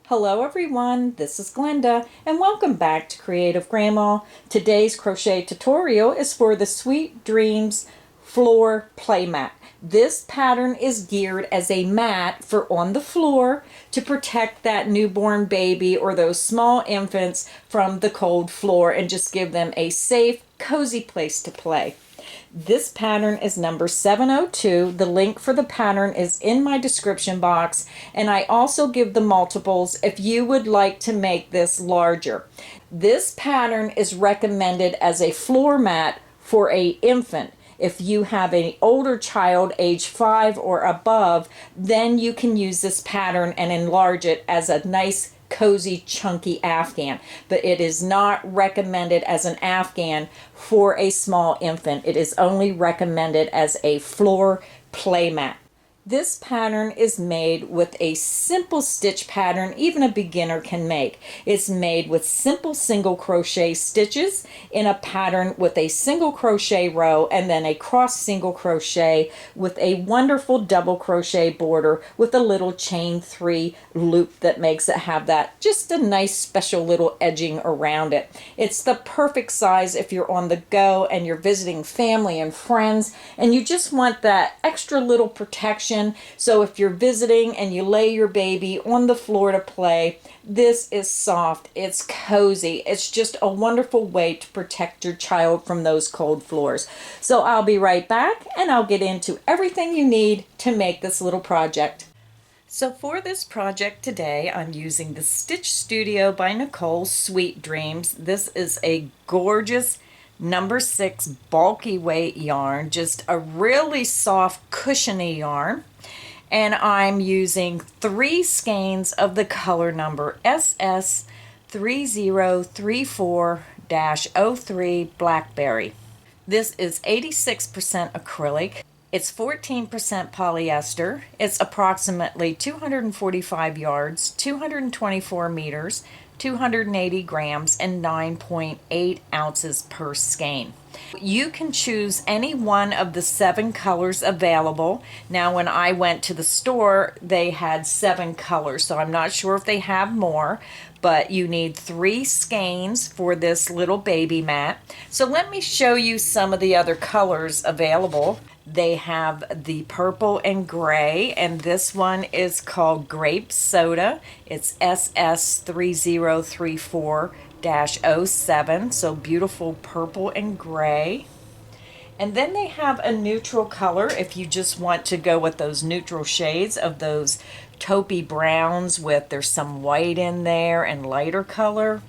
Hello everyone, this is Glenda and welcome back to Creative Grandma. Today's crochet tutorial is for the Sweet Dreams floor play mat. This pattern is geared as a mat for on the floor to protect that newborn baby or those small infants from the cold floor and just give them a safe, cozy place to play. This pattern is number 702. The link for the pattern is in my description box, and I also give the multiples if you would like to make this larger. This pattern is recommended as a floor mat for an infant. If you have an older child, age 5 or above, then you can use this pattern and enlarge it as a nice cozy chunky Afghan, but it is not recommended as an Afghan for a small infant. It is only recommended as a floor play mat. This pattern is made with a simple stitch pattern even a beginner can make. It's made with simple single crochet stitches in a pattern with a single crochet row and then a cross single crochet with a wonderful double crochet border with a little chain 3 loop that makes it have that just a nice special little edging around it. It's the perfect size if you're on the go and you're visiting family and friends and you just want that extra little protection. So if you're visiting and you lay your baby on the floor to play, this is soft, it's cozy, it's just a wonderful way to protect your child from those cold floors. So I'll be right back and I'll get into everything you need to make this little project. So for this project today, I'm using the Stitch Studio by Nicole Sweet Dreams. This is a gorgeous number 6 bulky weight yarn, just a really soft cushiony yarn, and I'm using 3 skeins of the color number SS3034-03 Blackberry. This is 86% acrylic. It's 14% polyester. It's approximately 245 yards, 224 meters, 280 grams, and 9.8 ounces per skein. You can choose any one of the 7 colors available. Now, when I went to the store, they had 7 colors, so I'm not sure if they have more, but you need 3 skeins for this little baby mat. So let me show you some of the other colors available. They have the purple and gray, and this one is called Grape Soda. It's SS3034-07, so beautiful purple and gray. And then they have a neutral color if you just want to go with those neutral shades of those taupey browns with there's some white in there and lighter color.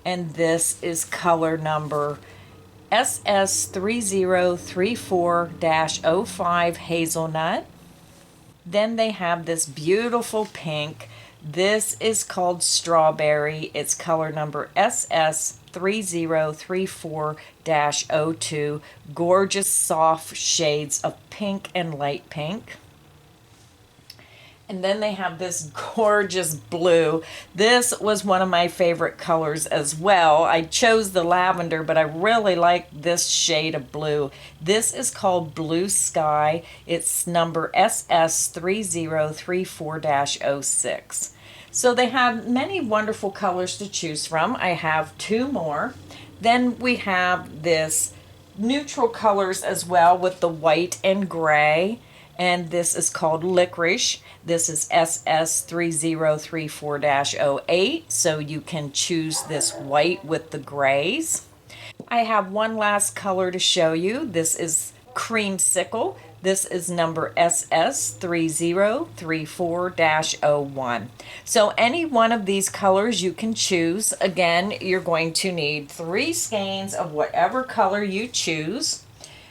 And this is color number SS3034-05 Hazelnut. Then they have this beautiful pink. This is called Strawberry. It's color number SS3034-02. Gorgeous soft shades of pink and light pink. And then they have this gorgeous blue. This was one of my favorite colors as well. I chose the lavender, but I really like this shade of blue. This is called Blue Sky. It's number SS3034-06. So they have many wonderful colors to choose from. I have 2 more. Then we have this neutral colors as well with the white and gray. And this is called Licorice. This is SS3034-08, so you can choose this white with the grays. I have one last color to show you. This is Creamsicle. This is number SS3034-01. So any one of these colors you can choose. Again, you're going to need 3 skeins of whatever color you choose.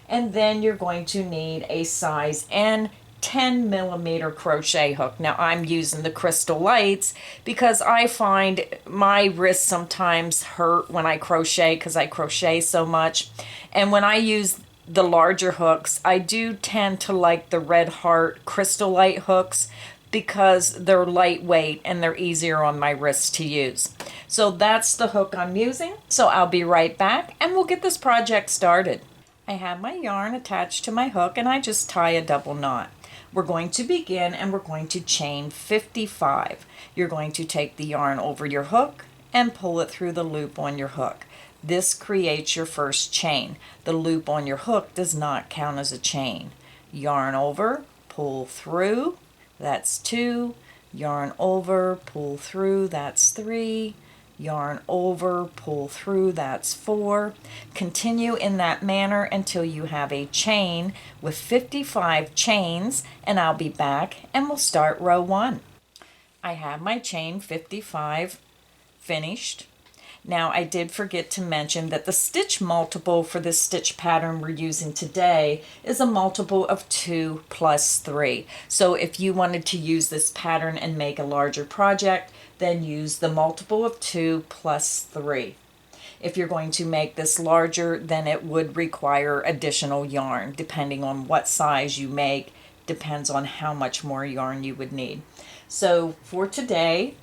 And then you're going to need a size N 10 millimeter crochet hook. Now I'm using the Crystal Lights because I find my wrists sometimes hurt when I crochet because I crochet so much. And when I use the larger hooks, I do tend to like the Red Heart Crystal Light hooks because they're lightweight and they're easier on my wrists to use. So that's the hook I'm using. So I'll be right back and we'll get this project started. I have my yarn attached to my hook and I just tie a double knot. We're going to begin and we're going to chain 55. You're going to take the yarn over your hook and pull it through the loop on your hook. This creates your first chain. The loop on your hook does not count as a chain. Yarn over, pull through, that's 2. Yarn over, pull through, that's 3. Yarn over, pull through, that's 4. Continue in that manner until you have a chain with 55 chains, and I'll be back and we'll start row 1. I have my chain 55 finished. Now I did forget to mention that the stitch multiple for this stitch pattern we're using today is a multiple of 2 plus 3. So if you wanted to use this pattern and make a larger project, then use the multiple of 2 plus 3. If you're going to make this larger, then it would require additional yarn. Depending on what size you make, depends on how much more yarn you would need. So for today,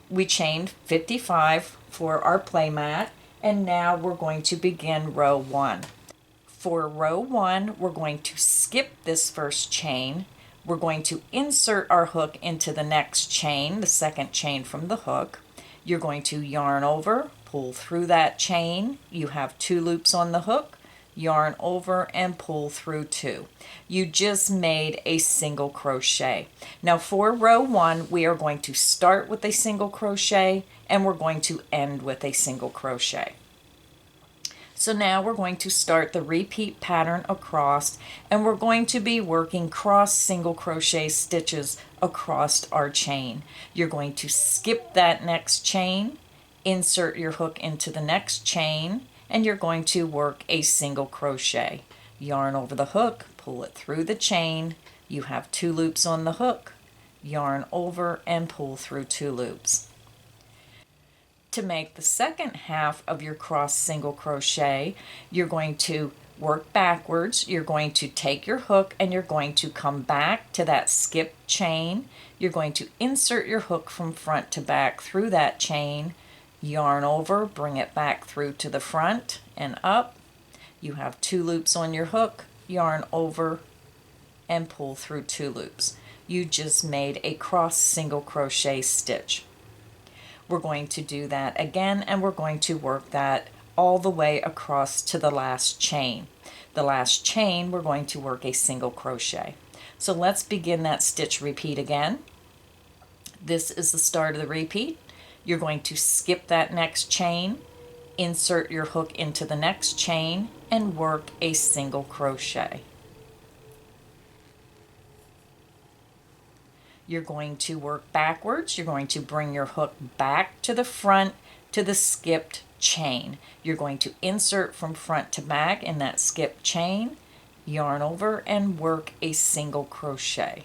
we chained 55 for our play mat, and now we're going to begin row 1. For row 1, we're going to skip this first chain. We're going to insert our hook into the next chain, the second chain from the hook. You're going to yarn over, pull through that chain. You have 2 loops on the hook. Yarn over and pull through 2. You just made a single crochet. Now for row 1, we are going to start with a single crochet and we're going to end with a single crochet. So now we're going to start the repeat pattern across, and we're going to be working cross single crochet stitches across our chain. You're going to skip that next chain, insert your hook into the next chain, and you're going to work a single crochet. Yarn over the hook, pull it through the chain. You have 2 loops on the hook. Yarn over and pull through 2 loops. To make the second half of your cross single crochet, you're going to work backwards. You're going to take your hook and you're going to come back to that skip chain. You're going to insert your hook from front to back through that chain. Yarn over, bring it back through to the front and up. You have 2 loops on your hook, yarn over and pull through 2 loops. You just made a cross single crochet stitch. We're going to do that again, and we're going to work that all the way across to the last chain. The last chain, we're going to work a single crochet. So let's begin that stitch repeat again. This is the start of the repeat. You're going to skip that next chain, insert your hook into the next chain, and work a single crochet. You're going to work backwards. You're going to bring your hook back to the front to the skipped chain. You're going to insert from front to back in that skipped chain, yarn over, and work a single crochet.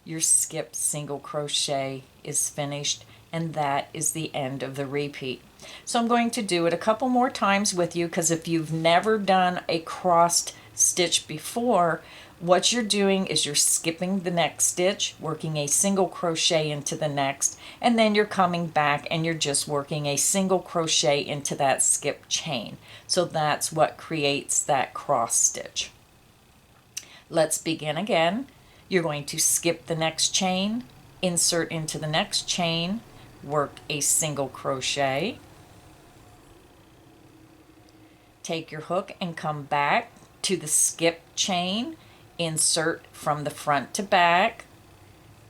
Your skipped single crochet is finished, and that is the end of the repeat. So I'm going to do it a couple more times with you, because if you've never done a crossed stitch before, what you're doing is you're skipping the next stitch, working a single crochet into the next, and then you're coming back and you're just working a single crochet into that skip chain. So that's what creates that cross stitch. Let's begin again. You're going to skip the next chain, insert into the next chain, work a single crochet, take your hook and come back to the skip chain, insert from the front to back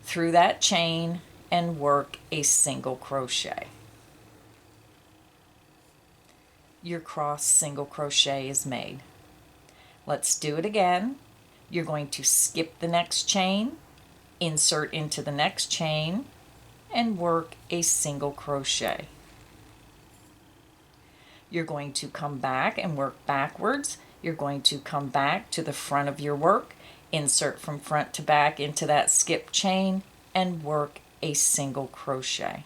through that chain, and work a single crochet. Your cross single crochet is made. Let's do it again. You're going to skip the next chain, insert into the next chain, and work a single crochet. You're going to come back and work backwards. You're going to come back to the front of your work, insert from front to back into that skip chain, and work a single crochet.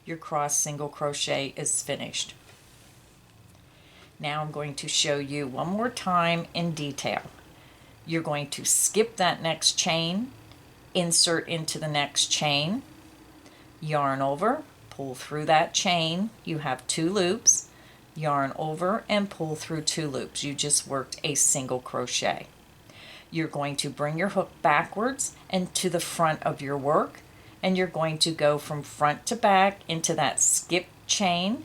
Your cross single crochet is finished. Now I'm going to show you one more time in detail. You're going to skip that next chain, insert into the next chain, yarn over, pull through that chain. You have 2 loops, yarn over and pull through 2 loops. You just worked a single crochet. You're going to bring your hook backwards and to the front of your work, and you're going to go from front to back into that skip chain,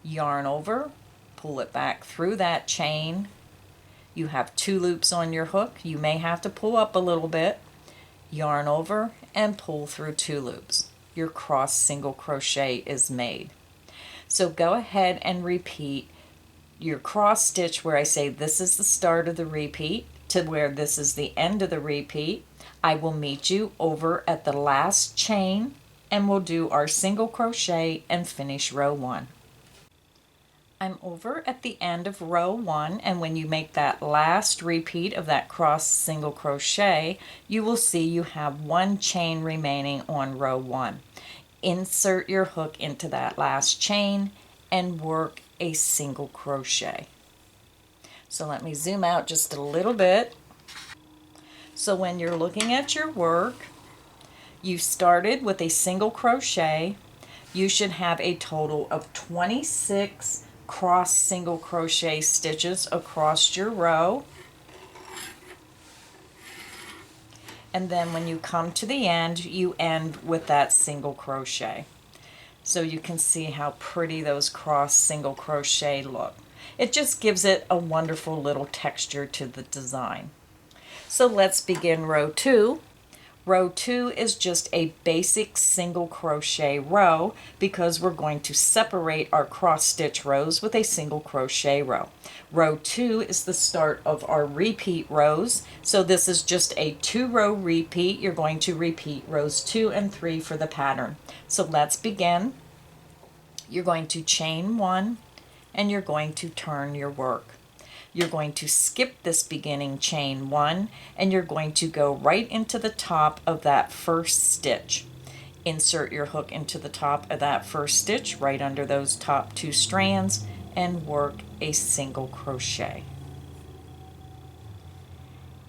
yarn over, pull it back through that chain. You have 2 loops on your hook. You may have to pull up a little bit, yarn over and pull through 2 loops. Your cross single crochet is made. So go ahead and repeat your cross stitch where I say this is the start of the repeat to where this is the end of the repeat. I will meet you over at the last chain and we'll do our single crochet and finish row 1. I'm over at the end of row 1, and when you make that last repeat of that cross single crochet, you will see you have 1 chain remaining on row 1. Insert your hook into that last chain and work a single crochet. So let me zoom out just a little bit. So when you're looking at your work, you started with a single crochet. You should have a total of 26 cross single crochet stitches across your row. And then when you come to the end, you end with that single crochet. So you can see how pretty those cross single crochet look. It just gives it a wonderful little texture to the design. So let's begin row 2. Row 2 is just a basic single crochet row because we're going to separate our cross stitch rows with a single crochet row. Row 2 is the start of our repeat rows. So this is just a 2-row repeat. You're going to repeat rows 2 and 3 for the pattern. So let's begin. You're going to chain 1 and you're going to turn your work. You're going to skip this beginning chain 1 and you're going to go right into the top of that first stitch. Insert your hook into the top of that first stitch right under those top 2 strands and work a single crochet.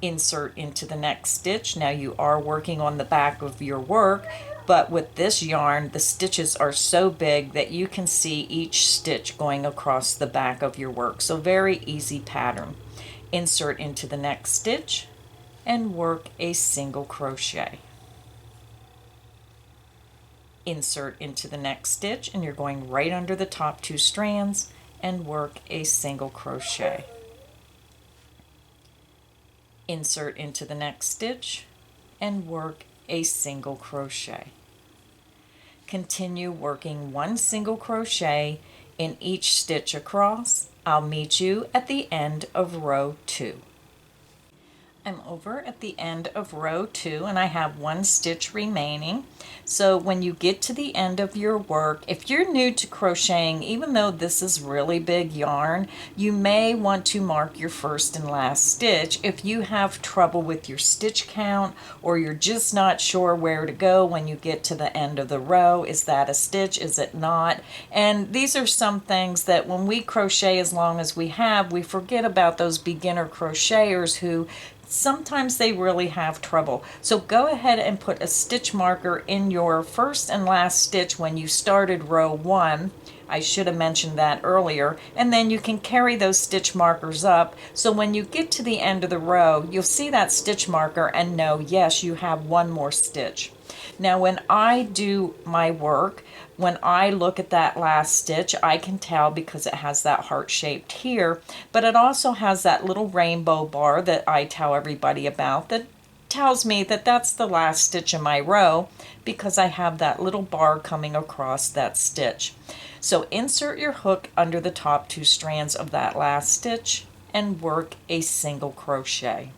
Insert into the next stitch. Now you are working on the back of your work, but with this yarn the stitches are so big that you can see each stitch going across the back of your work. So very easy pattern. Insert into the next stitch and work a single crochet. Insert into the next stitch and you're going right under the top 2 strands and work a single crochet. Insert into the next stitch and work a single crochet. Continue working 1 single crochet in each stitch across. I'll meet you at the end of row 2. I'm over at the end of row 2 and I have 1 stitch remaining. So when you get to the end of your work, if you're new to crocheting, even though this is really big yarn, you may want to mark your first and last stitch. If you have trouble with your stitch count or you're just not sure where to go when you get to the end of the row, is that a stitch, is it not? And these are some things that when we crochet as long as we have, we forget about those beginner crocheters who sometimes they really have trouble. So go ahead and put a stitch marker in your first and last stitch when you started row 1. I should have mentioned that earlier. And then you can carry those stitch markers up. So when you get to the end of the row, you'll see that stitch marker and know, yes, you have 1 more stitch. Now when I do my work, when I look at that last stitch, I can tell because it has that heart shaped here, but it also has that little rainbow bar that I tell everybody about that tells me that that's the last stitch in my row because I have that little bar coming across that stitch. So insert your hook under the top 2 strands of that last stitch and work a single crochet.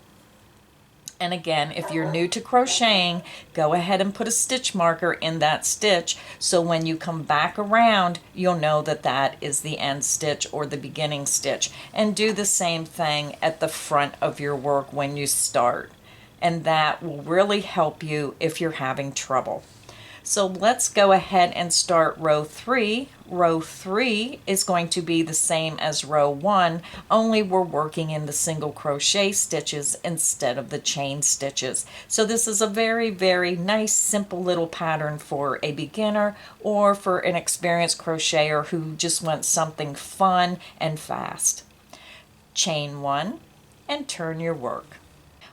And again, if you're new to crocheting, go ahead and put a stitch marker in that stitch so when you come back around, you'll know that that is the end stitch or the beginning stitch. And do the same thing at the front of your work when you start. And that will really help you if you're having trouble. So let's go ahead and start row 3. Row 3 is going to be the same as row 1, only we're working in the single crochet stitches instead of the chain stitches. So this is a very, very nice, simple little pattern for a beginner or for an experienced crocheter who just wants something fun and fast. Chain 1 and turn your work.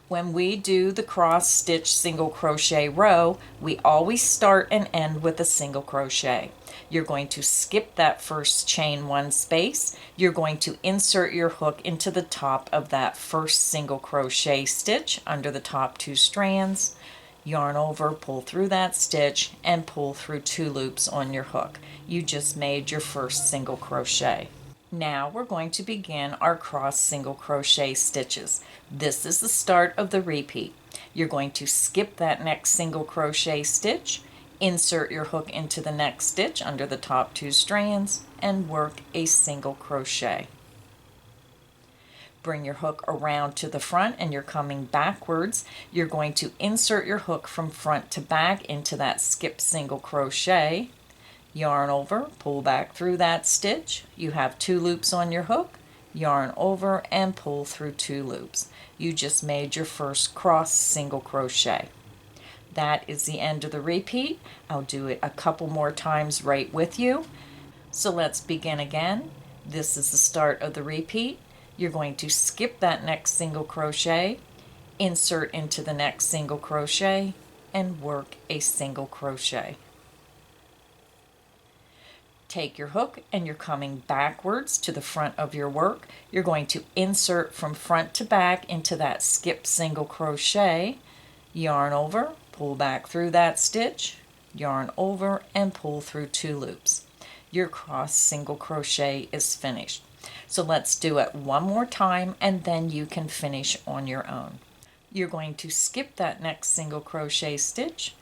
When we do the cross stitch single crochet row, we always start and end with a single crochet. You're going to skip that first chain 1 space. You're going to insert your hook into the top of that first single crochet stitch under the top 2 strands. Yarn over, pull through that stitch, and pull through 2 loops on your hook. You just made your first single crochet. Now we're going to begin our cross single crochet stitches. This is the start of the repeat. You're going to skip that next single crochet stitch, insert your hook into the next stitch under the top 2 strands, and work a single crochet. Bring your hook around to the front and you're coming backwards. You're going to insert your hook from front to back into that skip single crochet. Yarn over, pull back through that stitch. You have 2 loops on your hook. Yarn over and pull through 2 loops. You just made your first cross single crochet. That is the end of the repeat. I'll do it a couple more times right with you. So let's begin again. This is the start of the repeat. You're going to skip that next single crochet, insert into the next single crochet, and work a single crochet. Take your hook and you're coming backwards to the front of your work. You're going to insert from front to back into that skip single crochet, yarn over, pull back through that stitch, yarn over and pull through 2 loops. Your cross single crochet is finished. So let's do it one more time and then you can finish on your own. You're going to skip that next single crochet stitch,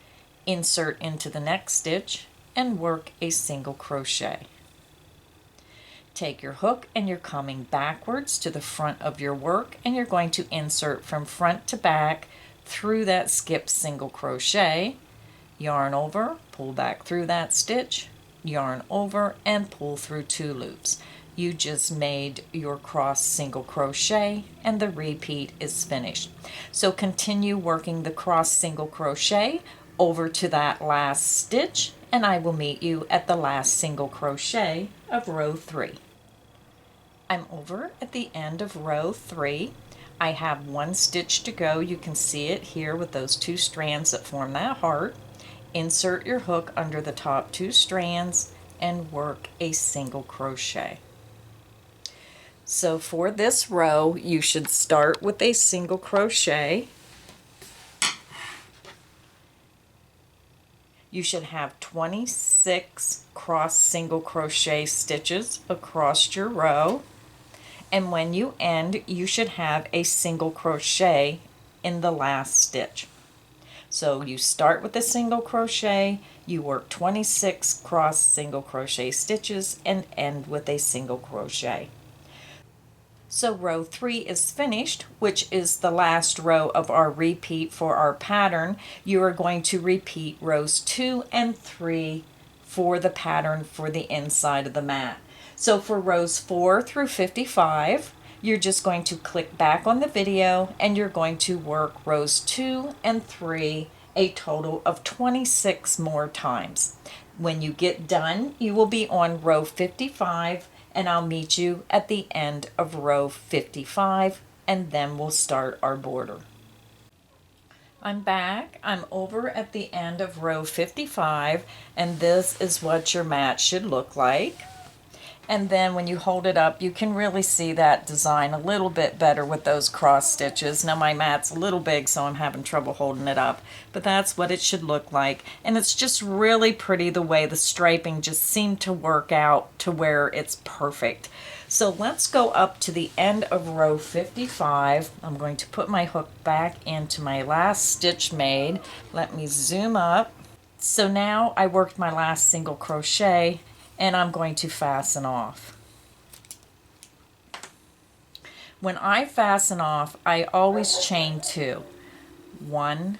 insert into the next stitch, and work a single crochet. Take your hook and you're coming backwards to the front of your work and you're going to insert from front to back through that skip single crochet, yarn over, pull back through that stitch, yarn over and pull through 2 loops. You just made your cross single crochet and the repeat is finished. So continue working the cross single crochet over to that last stitch and I will meet you at the last single crochet of row 3. I'm over at the end of row 3. I have 1 stitch to go. You can see it here with those 2 strands that form that heart. Insert your hook under the top 2 strands and work a single crochet. So for this row, you should start with a single crochet. You should have 26 cross single crochet stitches across your row. And when you end, you should have a single crochet in the last stitch. So you start with a single crochet, you work 26 cross single crochet stitches and end with a single crochet. So row 3 is finished, which is the last row of our repeat for our pattern. You are going to repeat rows 2 and 3 for the pattern for the inside of the mat. So for rows 4 through 55, you're just going to click back on the video and you're going to work rows 2 and 3 a total of 26 more times. When you get done, you will be on row 55 and I'll meet you at the end of row 55 and then we'll start our border. I'm back. I'm over at the end of row 55 and this is what your mat should look like. And then when you hold it up, you can really see that design a little bit better with those cross stitches. Now my mat's a little big, so I'm having trouble holding it up. But that's what it should look like. And it's just really pretty the way the striping just seemed to work out to where it's perfect. So let's go up to the end of row 55. I'm going to put my hook back into my last stitch made. Let me zoom up. So now I worked my last single crochet and I'm going to fasten off. When I fasten off, I always chain 2. 1,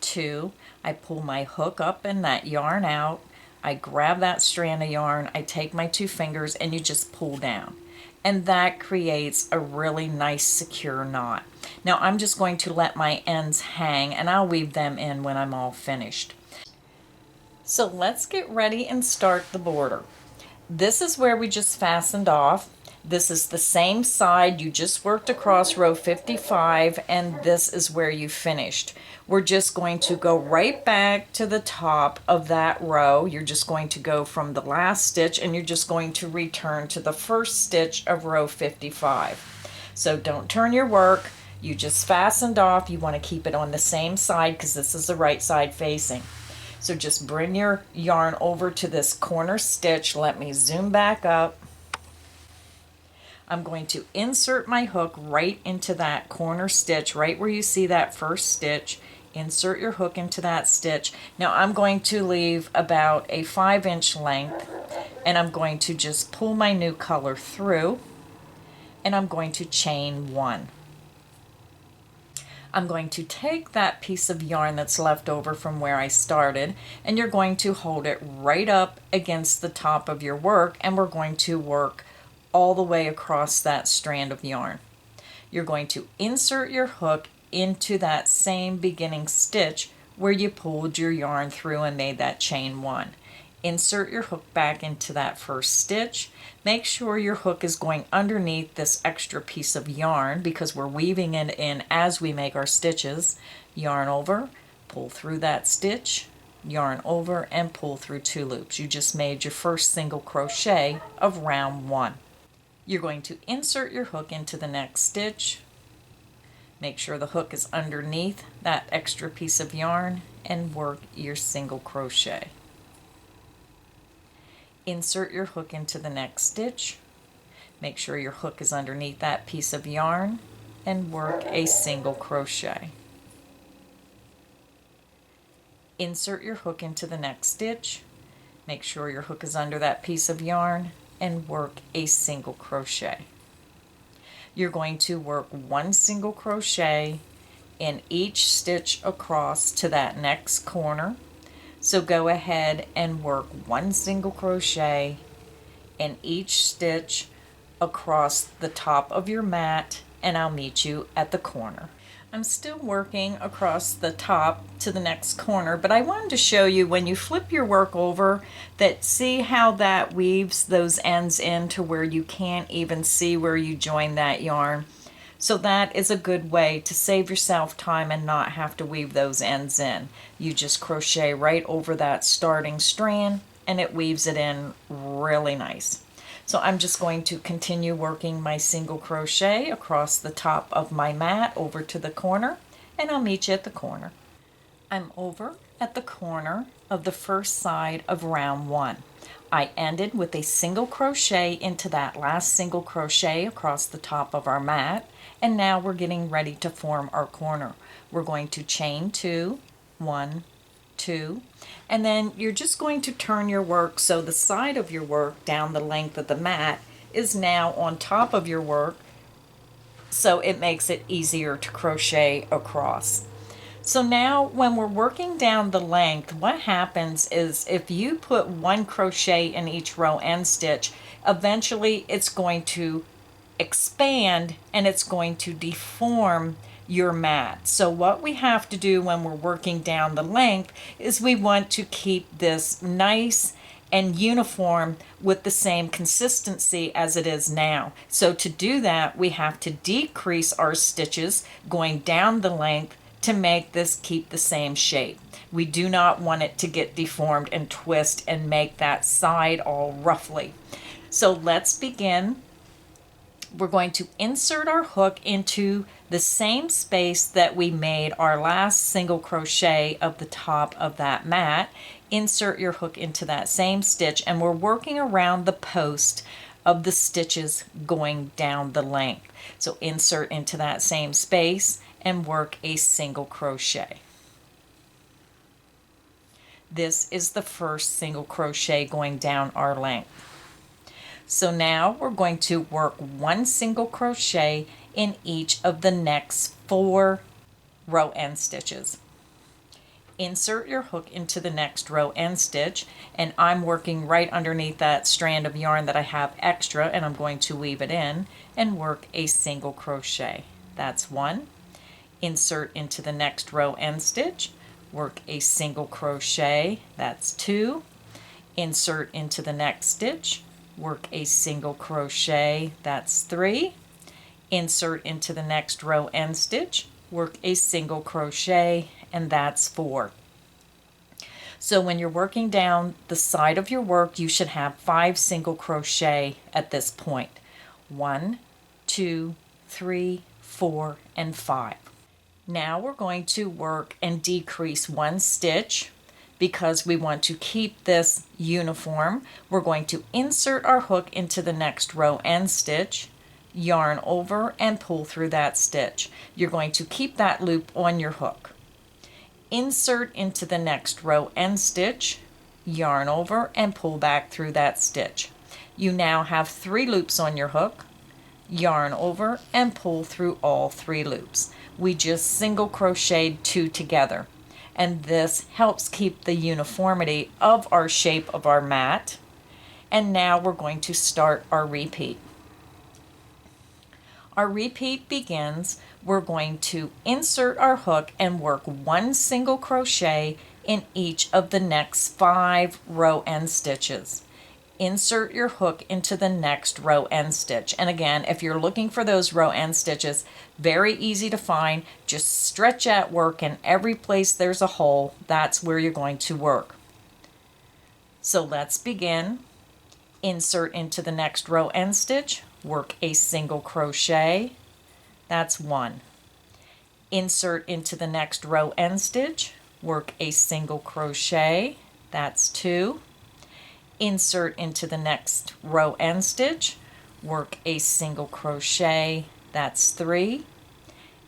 2, I pull my hook up and that yarn out, I grab that strand of yarn, I take my 2 fingers and you just pull down. And that creates a really nice secure knot. Now I'm just going to let my ends hang and I'll weave them in when I'm all finished. So let's get ready and start the border. This is where we just fastened off. This is the same side you just worked across row 55, and this is where you finished. We're just going to go right back to the top of that row. You're just going to go from the last stitch and you're just going to return to the first stitch of row 55. So don't turn your work. You just fastened off. You want to keep it on the same side because this is the right side facing. So just bring your yarn over to this corner stitch. Let me zoom back up. I'm going to insert my hook right into that corner stitch, right where you see that first stitch. Insert your hook into that stitch. Now I'm going to leave about a 5-inch length, and I'm going to just pull my new color through, and I'm going to chain 1. I'm going to take that piece of yarn that's left over from where I started, and you're going to hold it right up against the top of your work, and we're going to work all the way across that strand of yarn. You're going to insert your hook into that same beginning stitch where you pulled your yarn through and made that chain 1. Insert your hook back into that first stitch. Make sure your hook is going underneath this extra piece of yarn because we're weaving it in as we make our stitches. Yarn over, pull through that stitch, yarn over, and pull through 2 loops. You just made your first single crochet of round 1. You're going to insert your hook into the next stitch. Make sure the hook is underneath that extra piece of yarn and work your single crochet. Insert your hook into the next stitch. Make sure your hook is underneath that piece of yarn and work a single crochet. Insert your hook into the next stitch. Make sure your hook is under that piece of yarn and work a single crochet. You're going to work 1 single crochet in each stitch across to that next corner. So go ahead and work 1 single crochet in each stitch across the top of your mat, and I'll meet you at the corner. I'm still working across the top to the next corner, but I wanted to show you when you flip your work over that see how that weaves those ends in to where you can't even see where you join that yarn. So that is a good way to save yourself time and not have to weave those ends in. You just crochet right over that starting strand and it weaves it in really nice. So I'm just going to continue working my single crochet across the top of my mat over to the corner, and I'll meet you at the corner. I'm over at the corner of the first side of round 1. I ended with a single crochet into that last single crochet across the top of our mat, and now we're getting ready to form our corner. We're going to chain 2, 1, 2, and then you're just going to turn your work so the side of your work down the length of the mat is now on top of your work, so it makes it easier to crochet across. So now when we're working down the length, what happens is if you put 1 crochet in each row end stitch, eventually it's going to expand and it's going to deform your mat. So what we have to do when we're working down the length is we want to keep this nice and uniform with the same consistency as it is now. So to do that, we have to decrease our stitches going down the length to make this keep the same shape. We do not want it to get deformed and twist and make that side all ruffly. So let's begin. We're going to insert our hook into the same space that we made our last single crochet of the top of that mat. Insert your hook into that same stitch, and we're working around the post of the stitches going down the length. So insert into that same space and work a single crochet. This is the first single crochet going down our length. So now we're going to work 1 single crochet in each of the next 4 row end stitches. insert your hook into the next row end stitch, and I'm working right underneath that strand of yarn that I have extra, and I'm going to weave it in and work a single crochet. That's one. Insert into the next row end stitch, work a single crochet. That's two. Insert into the next stitch, work a single crochet. That's three. Insert into the next row end stitch, work a single crochet, and that's four. So when you're working down the side of your work, you should have 5 single crochet at this point. 1, 2, 3, 4, and 5. Now we're going to work and decrease 1 stitch because we want to keep this uniform. We're going to insert our hook into the next row end stitch, yarn over and pull through that stitch. You're going to keep that loop on your hook. Insert into the next row end stitch, yarn over and pull back through that stitch. You now have 3 loops on your hook, yarn over and pull through all 3 loops. We just single crocheted 2 together, and this helps keep the uniformity of our shape of our mat. And now we're going to start our repeat. Our repeat begins, we're going to insert our hook and work 1 single crochet in each of the next 5 row end stitches. Insert your hook into the next row end stitch. And again, if you're looking for those row end stitches, very easy to find. Just stretch at work, and every place there's a hole, that's where you're going to work. So let's begin. Insert into the next row end stitch, work a single crochet. That's 1. Insert into the next row end stitch, work a single crochet. That's 2. Insert into the next row end stitch, work a single crochet. That's 3.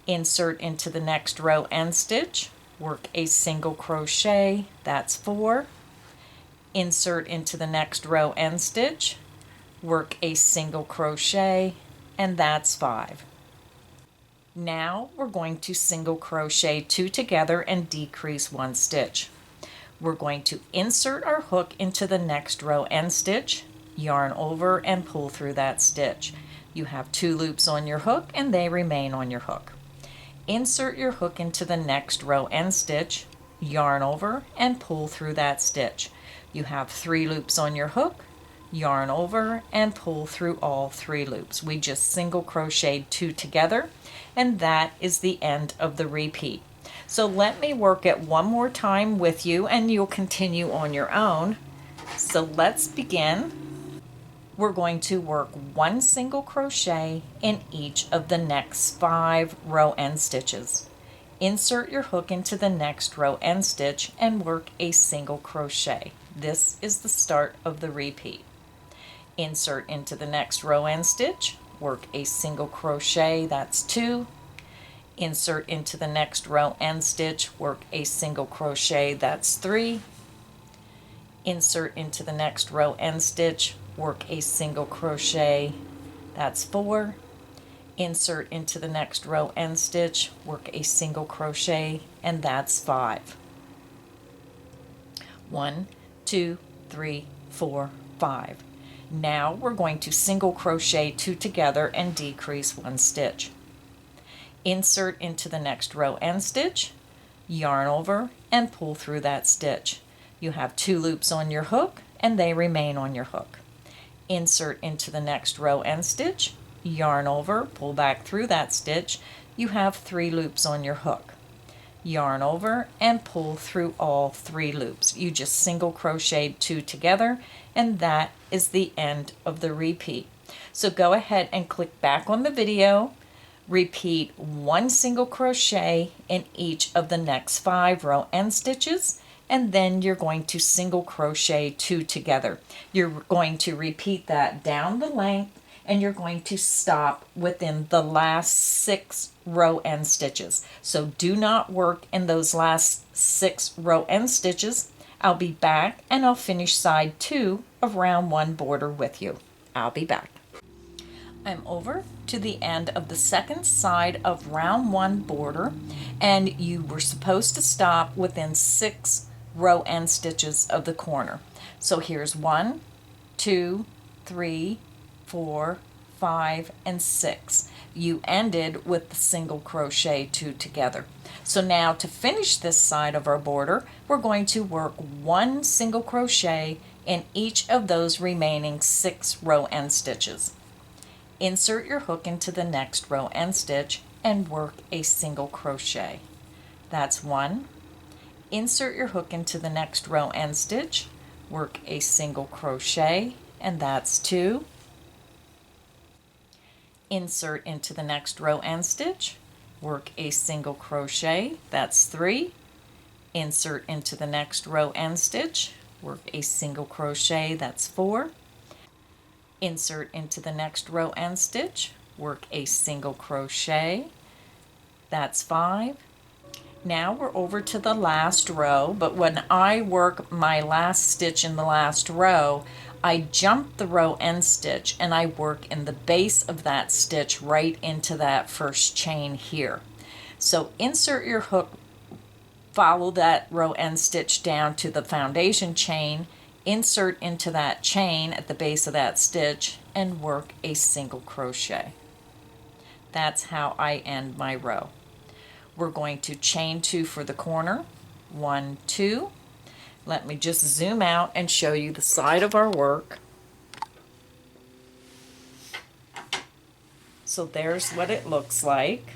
Insert into the next row end stitch, work a single crochet. That's 4. Insert into the next row end stitch, work a single crochet, and that's 5. Now we're going to single crochet 2 together and decrease 1 stitch. We're going to insert our hook into the next row end stitch, yarn over and pull through that stitch. You have 2 loops on your hook and they remain on your hook. Insert your hook into the next row end stitch, yarn over and pull through that stitch. You have 3 loops on your hook, yarn over and pull through all 3 loops. We just single crocheted 2 together, and that is the end of the repeat. So let me work it one more time with you and you'll continue on your own. So let's begin. We're going to work 1 single crochet in each of the next 5 row end stitches. Insert your hook into the next row end stitch and work a single crochet. This is the start of the repeat. Insert into the next row end stitch, work a single crochet. That's 2. Insert into the next row end stitch, work a single crochet. That's 3. Insert into the next row end stitch, work a single crochet. That's 4. Insert into the next row end stitch, work a single crochet, and that's 5. 1, 2, 3, 4, 5. Now we're going to single crochet 2 together and decrease 1 stitch. Insert into the next row end stitch, yarn over and pull through that stitch. You have 2 loops on your hook and they remain on your hook. Insert into the next row end stitch, yarn over, pull back through that stitch. You have 3 loops on your hook. Yarn over and pull through all 3 loops. You just single crocheted 2 together, and that is the end of the repeat. So go ahead and click back on the video. Repeat 1 single crochet in each of the next 5 row end stitches, and then you're going to single crochet 2 together. You're going to repeat that down the length, and you're going to stop within the last 6 row end stitches. So do not work in those last 6 row end stitches. I'll be back and I'll finish side 2 of round 1 border with you. I'll be back. I'm over to the end of the second side of round 1 border, and you were supposed to stop within 6 row end stitches of the corner. So here's 1, 2, 3, 4, 5, and 6. You ended with the single crochet 2 together. So now to finish this side of our border, we're going to work 1 single crochet in each of those remaining 6 row end stitches. Insert your hook into the next row end stitch and work a single crochet. That's 1. Insert your hook into the next row end stitch, work a single crochet, and that's 2. Insert into the next row end stitch, work a single crochet, that's 3. Insert into the next row end stitch, work a single crochet, that's 4. Insert into the next row end stitch, work a single crochet, that's 5. Now we're over to the last row, but when I work my last stitch in the last row, I jump the row end stitch and I work in the base of that stitch right into that first chain here. So insert your hook, follow that row end stitch down to the foundation chain, insert into that chain at the base of that stitch, and work a single crochet. That's how I end my row. We're going to chain 2 for the corner, 1, 2. Let me just zoom out and show you the side of our work. So there's what it looks like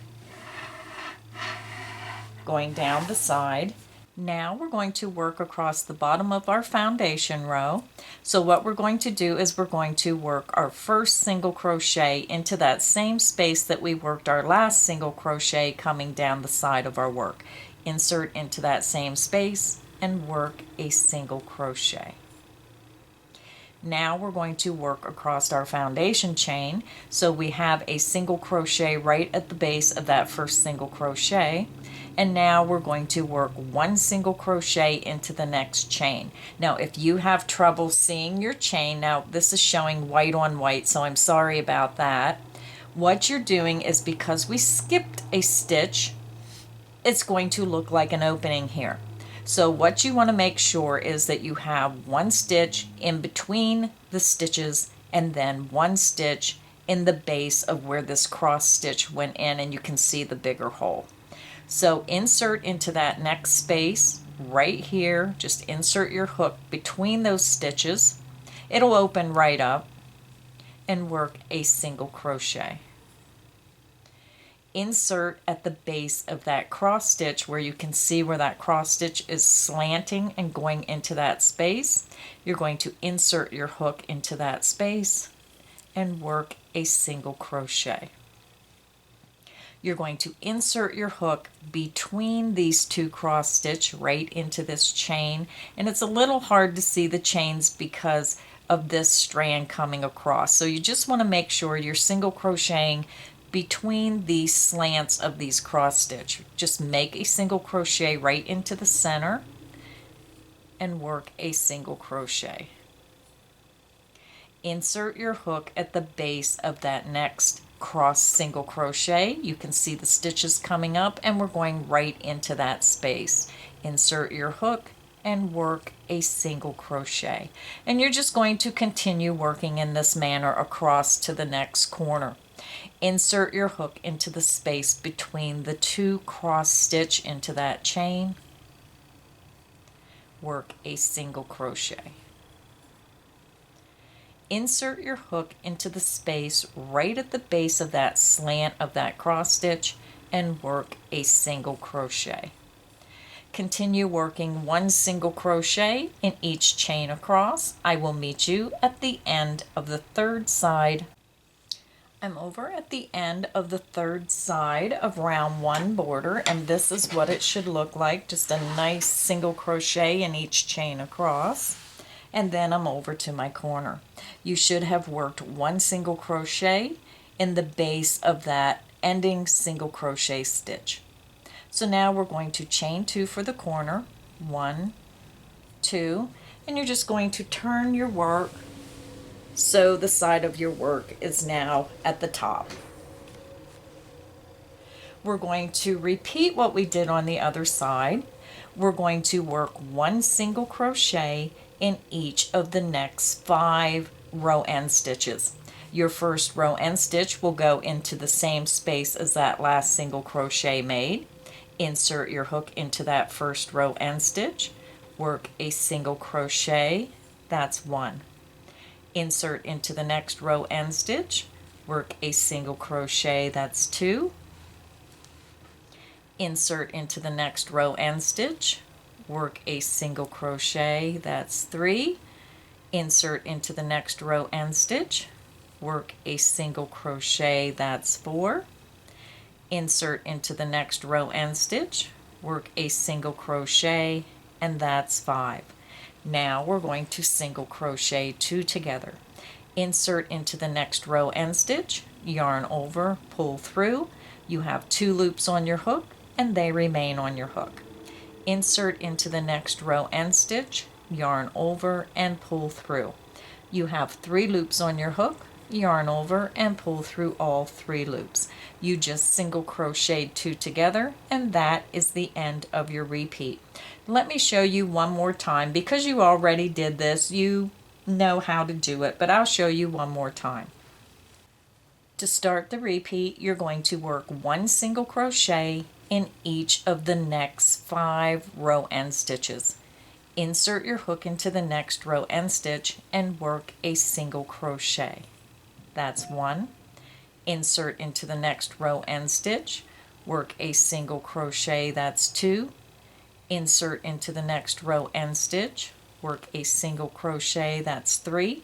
going down the side. Now we're going to work across the bottom of our foundation row. So what we're going to do is we're going to work our first single crochet into that same space that we worked our last single crochet coming down the side of our work. Insert into that same space and work a single crochet. Now we're going to work across our foundation chain. So we have a single crochet right at the base of that first single crochet. And now we're going to work 1 single crochet into the next chain. Now if you have trouble seeing your chain, now this is showing white on white, so I'm sorry about that. What you're doing is, because we skipped a stitch, it's going to look like an opening here. So what you want to make sure is that you have 1 stitch in between the stitches and then 1 stitch in the base of where this cross stitch went in, and you can see the bigger hole. So insert into that next space right here, just insert your hook between those stitches. It'll open right up, and work a single crochet. Insert at the base of that cross stitch where you can see where that cross stitch is slanting and going into that space. You're going to insert your hook into that space and work a single crochet. You're going to insert your hook between these 2 cross stitch right into this chain, and it's a little hard to see the chains because of this strand coming across. So you just want to make sure you're single crocheting between these slants of these cross stitch. Just make a single crochet right into the center and work a single crochet. Insert your hook at the base of that next cross single crochet. You can see the stitches coming up, and we're going right into that space. Insert your hook and work a single crochet. And you're just going to continue working in this manner across to the next corner. Insert your hook into the space between the 2 cross stitch into that chain. Work a single crochet. Insert your hook into the space right at the base of that slant of that cross stitch and work a single crochet. Continue working 1 single crochet in each chain across. I will meet you at the end of the 3rd side. I'm over at the end of the 3rd side of round 1 border, and this is what it should look like. Just a nice single crochet in each chain across. And then I'm over to my corner. You should have worked 1 single crochet in the base of that ending single crochet stitch. So now we're going to chain 2 for the corner, 1, 2, and you're just going to turn your work So the side of your work is now at the top. We're going to repeat what we did on the other side. We're going to work 1 single crochet in each of the next 5 row end stitches. Your first row end stitch will go into the same space as that last single crochet made. Insert your hook into that first row end stitch, work a single crochet, that's 1. Insert into the next row end stitch, work a single crochet, that's 2. Insert into the next row end stitch, work a single crochet, that's 3. Insert into the next row end stitch, work a single crochet, that's 4. Insert into the next row end stitch, work a single crochet, and that's 5. Now we're going to single crochet 2 together. Insert into the next row end stitch, yarn over, pull through. You have 2 loops on your hook and they remain on your hook. Insert into the next row end stitch, yarn over and pull through. You have 3 loops on your hook, yarn over and pull through all 3 loops. You just single crocheted 2 together and that is the end of your repeat. Let me show you one more time. Because you already did this, you know how to do it, but I'll show you one more time. To start the repeat, you're going to work 1 single crochet in each of the next 5 row end stitches. Insert your hook into the next row end stitch and work a single crochet. That's 1. Insert into the next row end stitch, work a single crochet, that's 2. Insert into the next row end stitch, work a single crochet, that's 3.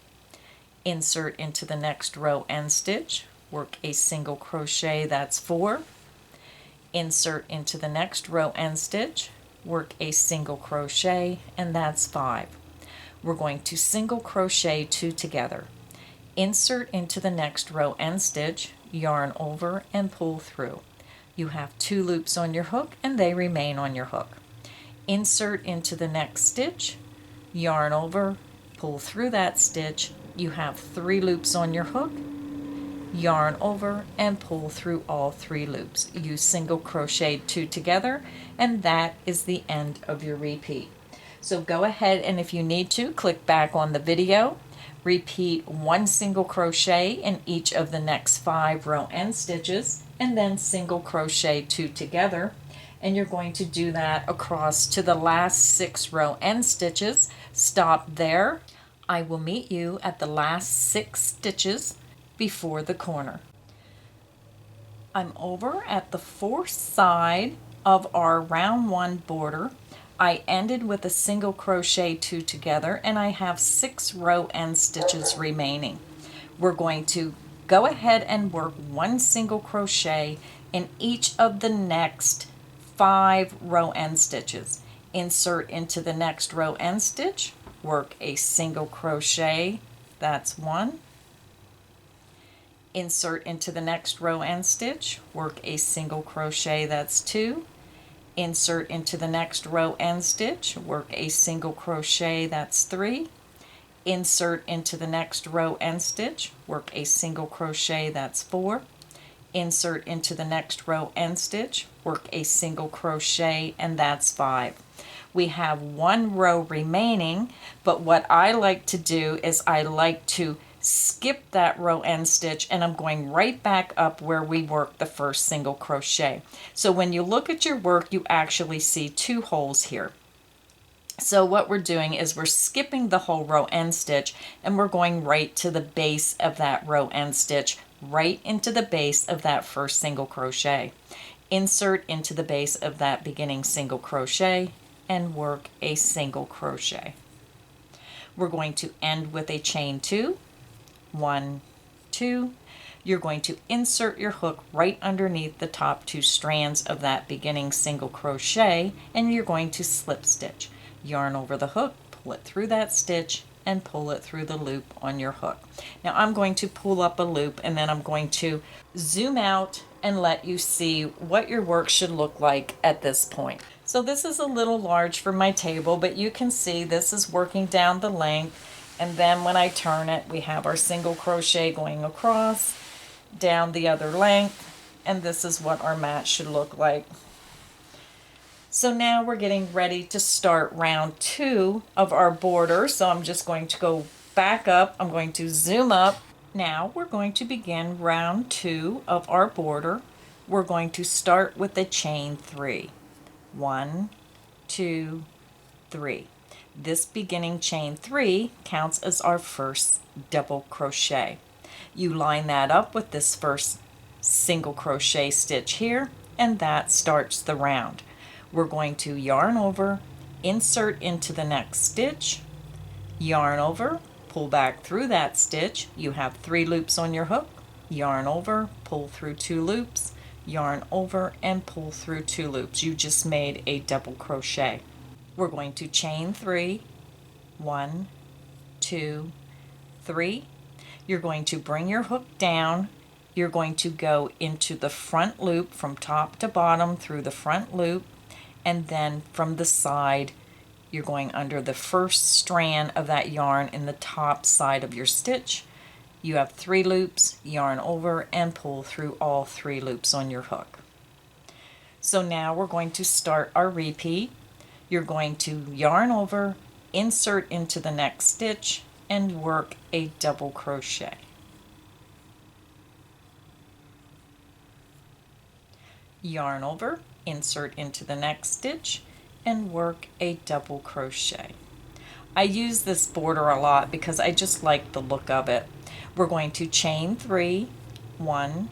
Insert into the next row end stitch, work a single crochet, that's 4. Insert into the next row end stitch, work a single crochet, and that's 5. We're going to single crochet 2 together. Insert into the next row end stitch, yarn over and pull through. You have 2 loops on your hook and they remain on your hook. Insert into the next stitch, yarn over, pull through that stitch. You have 3 loops on your hook, yarn over and pull through all 3 loops. You single crochet 2 together and that is the end of your repeat. So go ahead and if you need to, click back on the video. Repeat 1 single crochet in each of the next 5 row end stitches and then single crochet 2 together. And you're going to do that across to the last 6 row end stitches. Stop there. I will meet you at the last 6 stitches before the corner. I'm over at the 4th side of our round 1 border. I ended with a single crochet 2 together and I have 6 row end stitches remaining. We're going to go ahead and work 1 single crochet in each of the next 5 row end stitches. Insert into the next row end stitch, work a single crochet, that's 1. Insert into the next row end stitch, work a single crochet, that's 2. Insert into the next row end stitch, work a single crochet, that's 3. Insert into the next row end stitch, work a single crochet, that's 4. Insert into the next row end stitch, work a single crochet, and that's 5. We have 1 row remaining, but what I like to do is I like to skip that row end stitch and I'm going right back up where we worked the first single crochet. So when you look at your work, you actually see 2 holes here. So what we're doing is we're skipping the whole row end stitch and we're going right to the base of that row end stitch, right into the base of that first single crochet. Insert into the base of that beginning single crochet and work a single crochet. We're going to end with a chain 2. 1, 2. You're going to insert your hook right underneath the top 2 strands of that beginning single crochet and you're going to slip stitch. Yarn over the hook, pull it through that stitch and pull it through the loop on your hook. Now I'm going to pull up a loop and then I'm going to zoom out and let you see what your work should look like at this point. So this is a little large for my table, but you can see this is working down the length And then when I turn it, we have our single crochet going across, down the other length, and this is what our mat should look like. So now we're getting ready to start round 2 of our border. So I'm just going to go back up. I'm going to zoom up. Now we're going to begin round 2 of our border. We're going to start with a chain 3. 1, 2, 3. This beginning chain 3 counts as our first double crochet. You line that up with this first single crochet stitch here, and that starts the round. We're going to yarn over, insert into the next stitch, yarn over, pull back through that stitch. You have 3 loops on your hook, yarn over, pull through 2 loops, yarn over, and pull through 2 loops. You just made a double crochet. We're going to chain 3, 1, 2, 3. You're going to bring your hook down. You're going to go into the front loop from top to bottom through the front loop, and then from the side you're going under the first strand of that yarn in the top side of your stitch. You have 3 loops, yarn over, and pull through all 3 loops on your hook. So now we're going to start our repeat. You're going to yarn over, insert into the next stitch, and work a double crochet. Yarn over, insert into the next stitch, and work a double crochet. I use this border a lot because I just like the look of it. We're going to chain 3, 1,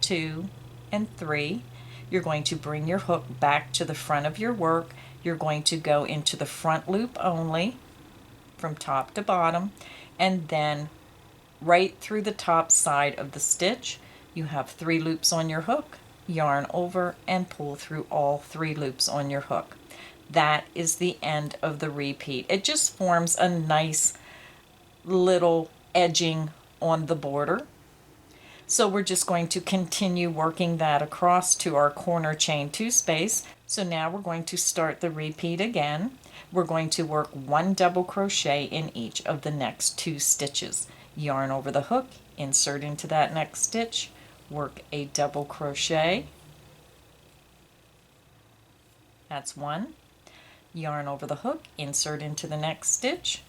2, and 3. You're going to bring your hook back to the front of your work. You're going to go into the front loop only from top to bottom, and then right through the top side of the stitch you have 3 loops on your hook, yarn over, and pull through all 3 loops on your hook. That is the end of the repeat. It just forms a nice little edging on the border. So we're just going to continue working that across to our corner chain 2 space. So now we're going to start the repeat again. We're going to work 1 double crochet in each of the next 2 stitches. Yarn over the hook, insert into that next stitch, work a double crochet. That's 1. Yarn over the hook, insert into the next stitch,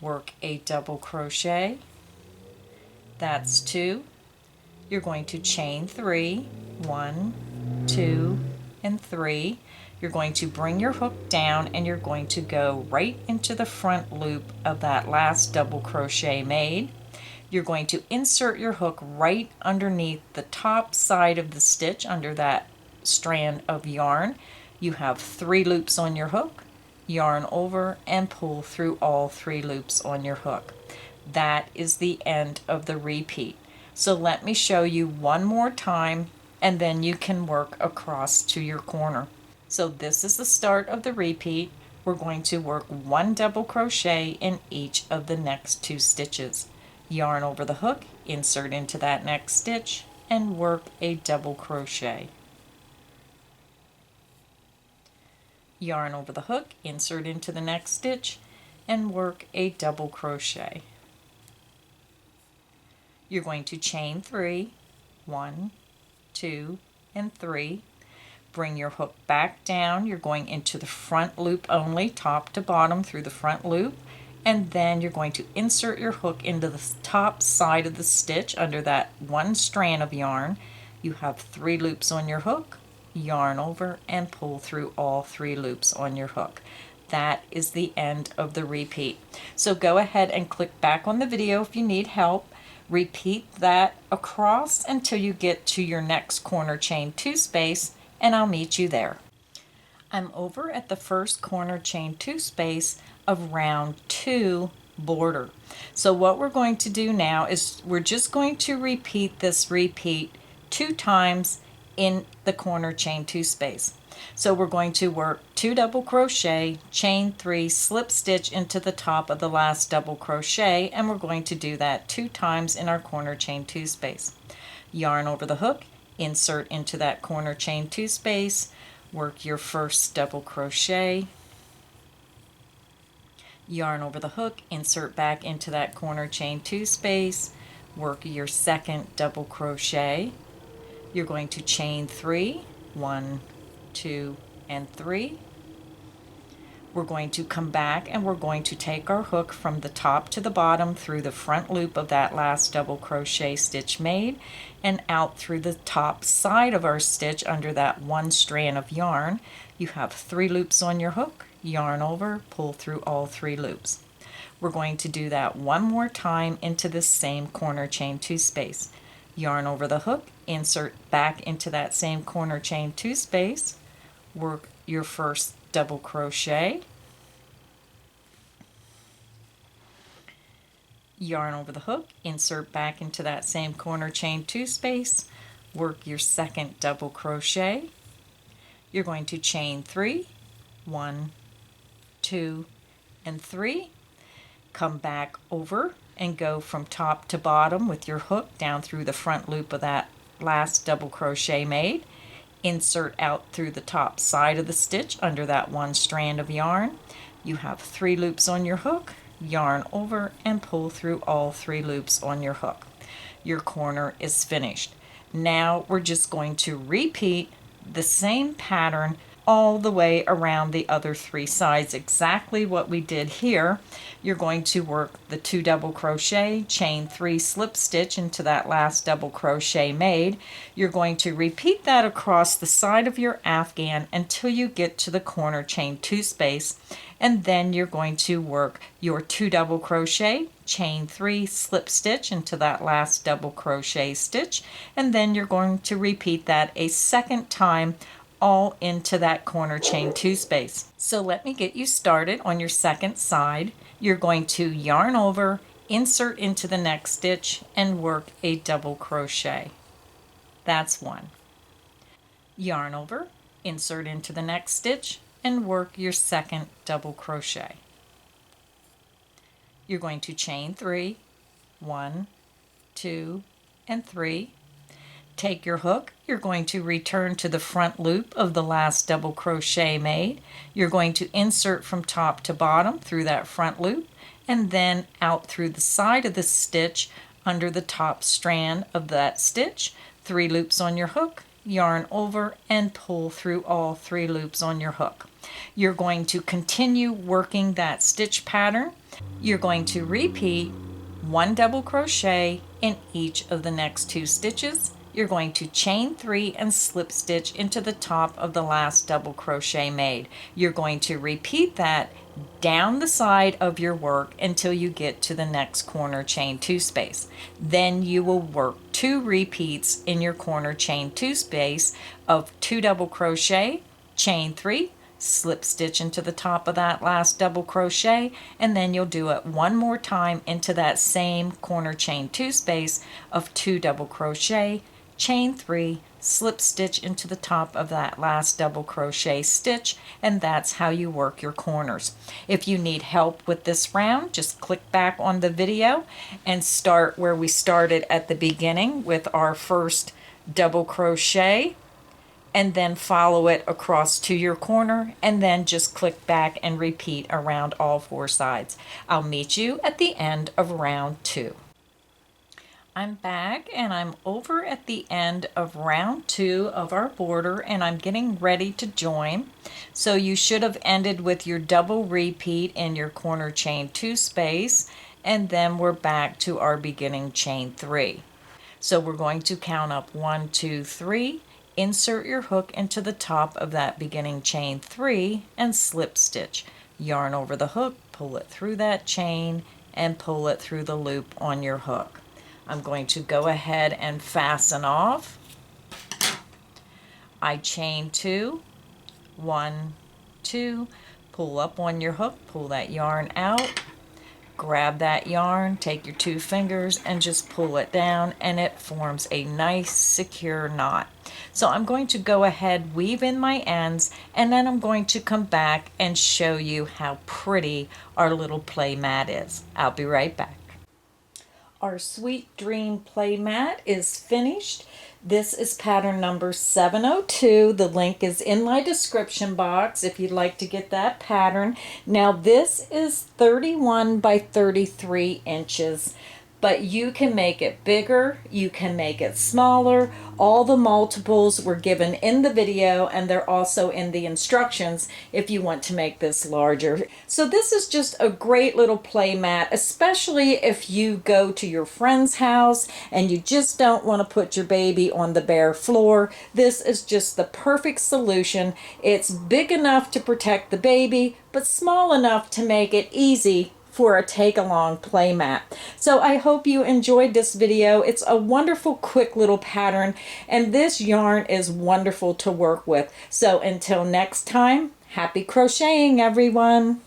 work a double crochet. That's 2. You're going to chain 3, 1, 2, and 3. You're going to bring your hook down and you're going to go right into the front loop of that last double crochet made. You're going to insert your hook right underneath the top side of the stitch under that strand of yarn. You have 3 loops on your hook, yarn over, and pull through all 3 loops on your hook. That is the end of the repeat. So let me show you one more time and then you can work across to your corner. So this is the start of the repeat. We're going to work 1 double crochet in each of the next 2 stitches. Yarn over the hook, insert into that next stitch, and work a double crochet. Yarn over the hook, insert into the next stitch, and work a double crochet. You're going to chain 3, 1, 2, and 3. Bring your hook back down. You're going into the front loop only, top to bottom through the front loop, and then you're going to insert your hook into the top side of the stitch under that 1 strand of yarn. You have 3 loops on your hook, yarn over, and pull through all 3 loops on your hook. That is the end of the repeat. So go ahead and click back on the video if you need help. Repeat that across until you get to your next corner chain 2 space, and I'll meet you there. I'm over at the first corner chain 2 space of round 2 border. So what we're going to do now is we're just going to repeat this repeat 2 times in the corner chain 2 space. So we're going to work 2 double crochet, chain 3, slip stitch into the top of the last double crochet, and we're going to do that 2 times in our corner chain 2 space. Yarn over the hook, insert into that corner chain 2 space, work your first double crochet, yarn over the hook, insert back into that corner chain 2 space, work your second double crochet. You're going to chain 3, 1, 2, and 3. We're going to come back and we're going to take our hook from the top to the bottom through the front loop of that last double crochet stitch made and out through the top side of our stitch under that one strand of yarn. You have 3 loops on your hook, yarn over, pull through all 3 loops. We're going to do that one more time into the same corner chain 2 space. Yarn over the hook, insert back into that same corner chain 2 space, work your first double crochet, yarn over the hook, insert back into that same corner chain 2 space, work your second double crochet. You're going to chain 3, 1, 2, and 3. Come back over and go from top to bottom with your hook down through the front loop of that last double crochet made. Insert out through the top side of the stitch under that one strand of yarn. You have 3 loops on your hook, yarn over and pull through all 3 loops on your hook. Your corner is finished. Now we're just going to repeat the same pattern all the way around the other 3 sides, exactly what we did here. You're going to work the 2 double crochet, chain 3, slip stitch into that last double crochet made. You're going to repeat that across the side of your afghan until you get to the corner chain 2 space, and then you're going to work your 2 double crochet, chain 3, slip stitch into that last double crochet stitch, and then you're going to repeat that a second time all into that corner chain 2 space. So let me get you started on your second side. You're going to yarn over, insert into the next stitch, and work a double crochet. That's one. Yarn over, insert into the next stitch, and work your second double crochet. You're going to chain 3, 1, 2, and 3. Take your hook, you're going to return to the front loop of the last double crochet made. You're going to insert from top to bottom through that front loop and then out through the side of the stitch under the top strand of that stitch. 3 loops on your hook, yarn over and pull through all 3 loops on your hook. You're going to continue working that stitch pattern. You're going to repeat 1 double crochet in each of the next 2 stitches. You're going to chain 3 and slip stitch into the top of the last double crochet made. You're going to repeat that down the side of your work until you get to the next corner chain 2 space. Then you will work 2 repeats in your corner chain 2 space of 2 double crochet, chain 3, slip stitch into the top of that last double crochet, and then you'll do it one more time into that same corner chain 2 space of 2 double crochet, chain 3, slip stitch into the top of that last double crochet stitch, and that's how you work your corners. If you need help with this round, just click back on the video and start where we started at the beginning with our first double crochet, and then follow it across to your corner, and then just click back and repeat around all 4 sides. I'll meet you at the end of round 2. I'm back and I'm over at the end of round 2 of our border, and I'm getting ready to join. So you should have ended with your double repeat in your corner chain 2 space, and then we're back to our beginning chain 3. So we're going to count up 1, 2, 3, insert your hook into the top of that beginning chain 3 and slip stitch. Yarn over the hook, pull it through that chain and pull it through the loop on your hook. I'm going to go ahead and fasten off. I chain 2, 1, 2, pull up on your hook, pull that yarn out, grab that yarn, take your 2 fingers and just pull it down, and it forms a nice secure knot. So I'm going to go ahead, weave in my ends, and then I'm going to come back and show you how pretty our little play mat is. I'll be right back. Our Sweet Dream Play Mat is finished. This is pattern number 702. The link is in my description box if you'd like to get that pattern. Now this is 31 by 33 inches. But you can make it bigger, you can make it smaller. All the multiples were given in the video, and they're also in the instructions if you want to make this larger. So this is just a great little play mat, especially if you go to your friend's house and you just don't want to put your baby on the bare floor. This is just the perfect solution. It's big enough to protect the baby, but small enough to make it easy for a take-along play mat. So I hope you enjoyed this video. It's a wonderful, quick little pattern, and this yarn is wonderful to work with. So until next time, happy crocheting, everyone.